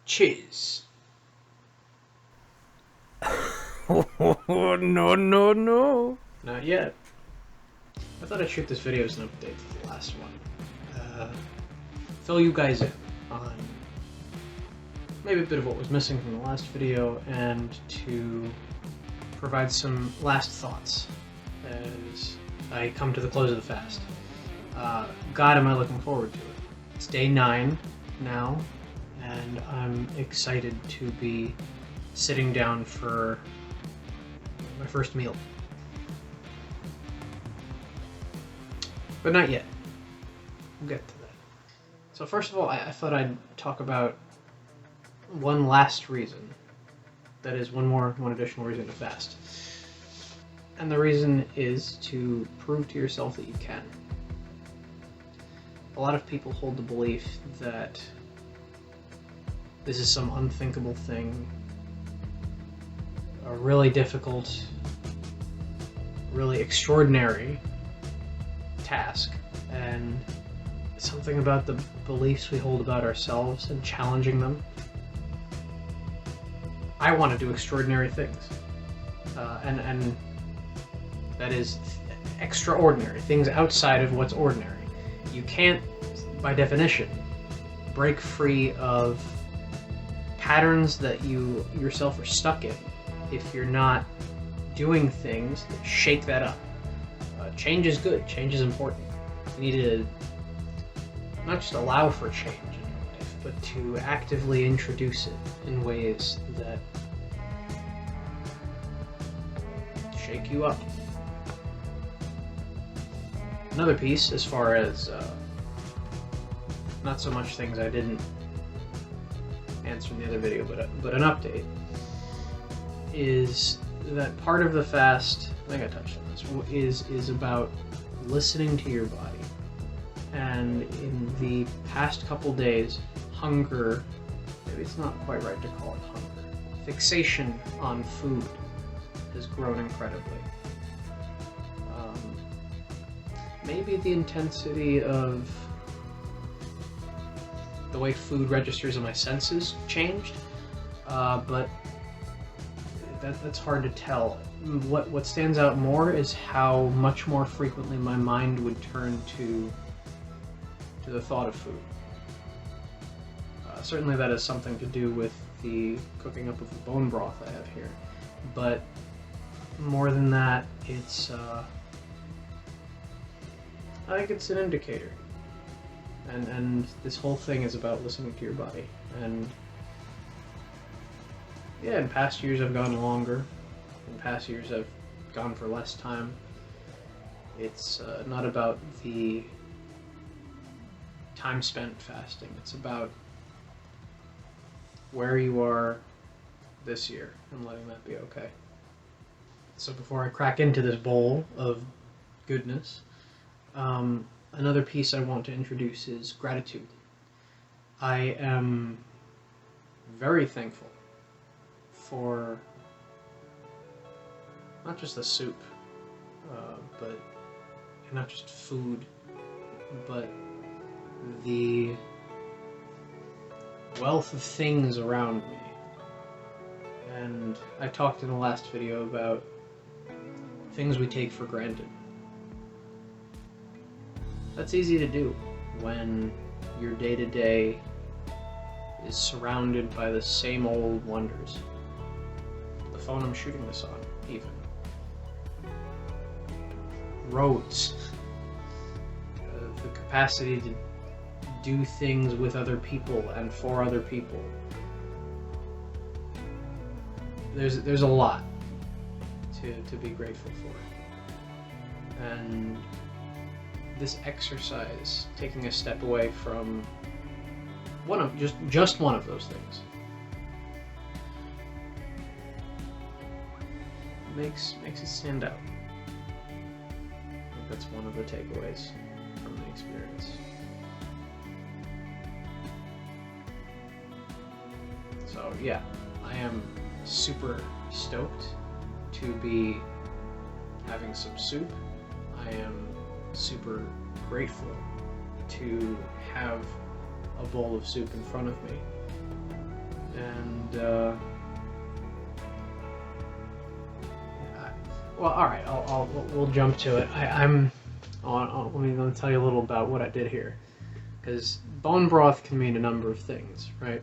Cheers. Oh, no. Not yet. I thought I'd shoot this video as an update to the last one. Fill you guys in on maybe a bit of what was missing from the last video, and to provide some last thoughts as I come to the close of the fast. God, am I looking forward to it. It's day 9 now, and I'm excited to be sitting down for my first meal. But not yet. We'll get to that. So first of all, I thought I'd talk about one last reason. That is one additional reason to fast. And the reason is to prove to yourself that you can. A lot of people hold the belief that this is some unthinkable thing, a really difficult, really extraordinary task, and something about the beliefs we hold about ourselves and challenging them. I want to do extraordinary things, and that is extraordinary, things outside of what's ordinary. You can't, by definition, break free of patterns that you yourself are stuck in if you're not doing things that shake that up. Change is good, change is important. You need to not just allow for change in your life, but to actively introduce it in ways that shake you up. Another piece, as far as not so much things I didn't answer in the other video, but an update, is that part of the fast, I think I touched on this, is about listening to your body. And in the past couple days, hunger, maybe it's not quite right to call it hunger, fixation on food has grown incredibly. Maybe the intensity of the way food registers in my senses changed, but that's hard to tell. What stands out more is how much more frequently my mind would turn to the thought of food. Certainly that has something to do with the cooking up of the bone broth I have here, but more than that, it's I think it's an indicator. And this whole thing is about listening to your body. And yeah, in past years I've gone longer. In past years I've gone for less time. It's not about the time spent fasting. It's about where you are this year and letting that be okay. So before I crack into this bowl of goodness, another piece I want to introduce is gratitude. I am very thankful for not just the soup, but not just food, but the wealth of things around me. And I talked in the last video about things we take for granted. That's easy to do when your day-to-day is surrounded by the same old wonders. The phone I'm shooting this on, even. Roads. The capacity to do things with other people and for other people. There's a lot to be grateful for. And this exercise, taking a step away from just one of those things, makes it stand out. I think that's one of the takeaways from the experience. So yeah, I am super stoked to be having some soup. I am super grateful to have a bowl of soup in front of me. And well, all right, we'll jump to it. Let me tell you a little about what I did here, because bone broth can mean a number of things, right?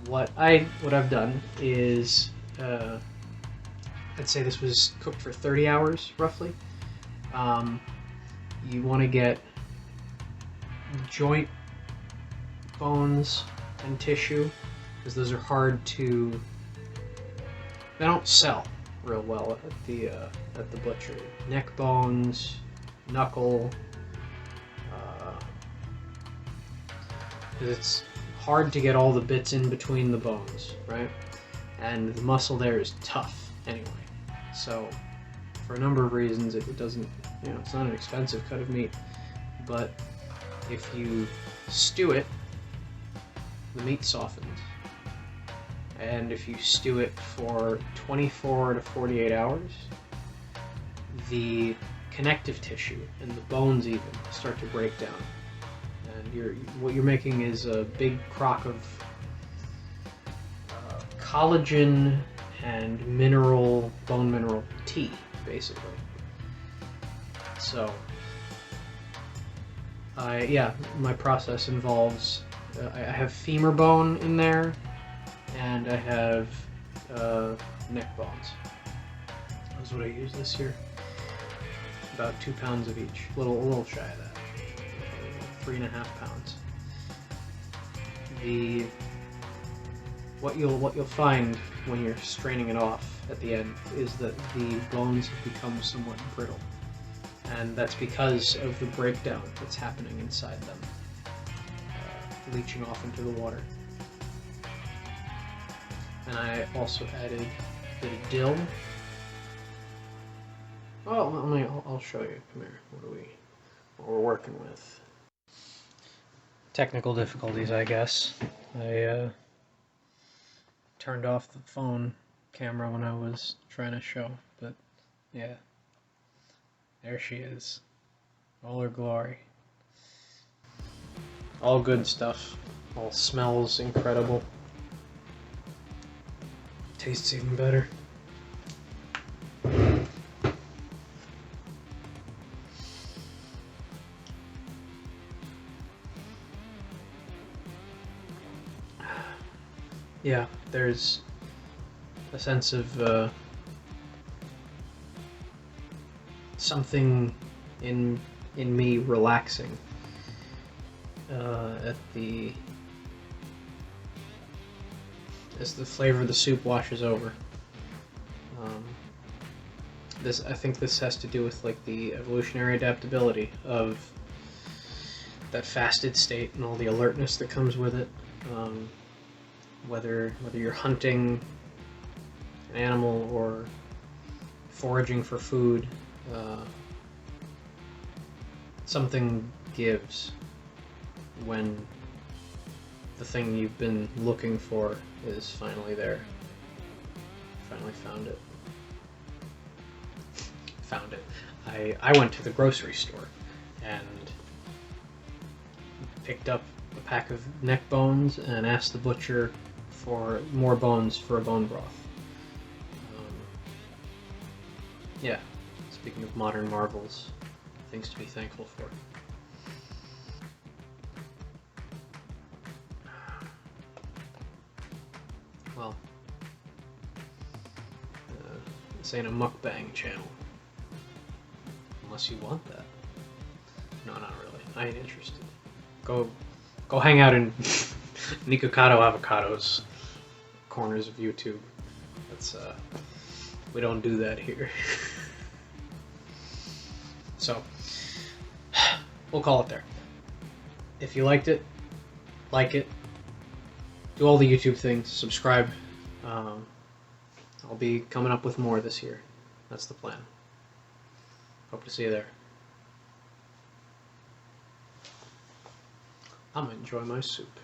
What I've done is, I'd say this was cooked for 30 hours roughly. You want to get joint bones and tissue, because those are hard to. They don't sell real well at the butcher. Neck bones, knuckle, because it's hard to get all the bits in between the bones, right? And the muscle there is tough anyway. So, for a number of reasons, it doesn't, it's not an expensive cut of meat. But if you stew it, the meat softens. And if you stew it for 24 to 48 hours, the connective tissue and the bones even start to break down. And what you're making is a big crock of collagen and bone mineral tea, basically. So, my process involves, I have femur bone in there, and I have neck bones. That's what I use this year. About 2 pounds of each. A little shy of that. 3.5 pounds. What you'll find when you're straining it off at the end is that the bones have become somewhat brittle, and that's because of the breakdown that's happening inside them, leaching off into the water. And I also added a bit of dill. Oh, I'll show you. Come here. What we're working with. Technical difficulties, I guess. I turned off the phone camera when I was trying to show, but yeah, there she is, all her glory. All good stuff. All smells incredible. Tastes even better. Yeah, there's a sense of something in me relaxing as the flavor of the soup washes over. I think this has to do with like the evolutionary adaptability of that fasted state and all the alertness that comes with it. Whether you're hunting an animal or foraging for food, something gives when the thing you've been looking for is finally there. Finally found it. I went to the grocery store and picked up a pack of neck bones and asked the butcher for more bones for a bone broth. Yeah, speaking of modern marvels, things to be thankful for. Well, this ain't a mukbang channel. Unless you want that. No, not really. I ain't interested. Go hang out in Nikocado Avocado's corners of YouTube. That's we don't do that here. So we'll call it there. If you liked it, like it, do all the YouTube things, subscribe. I'll be coming up with more this year. That's the plan. Hope to see you there. I'm gonna enjoy my soup.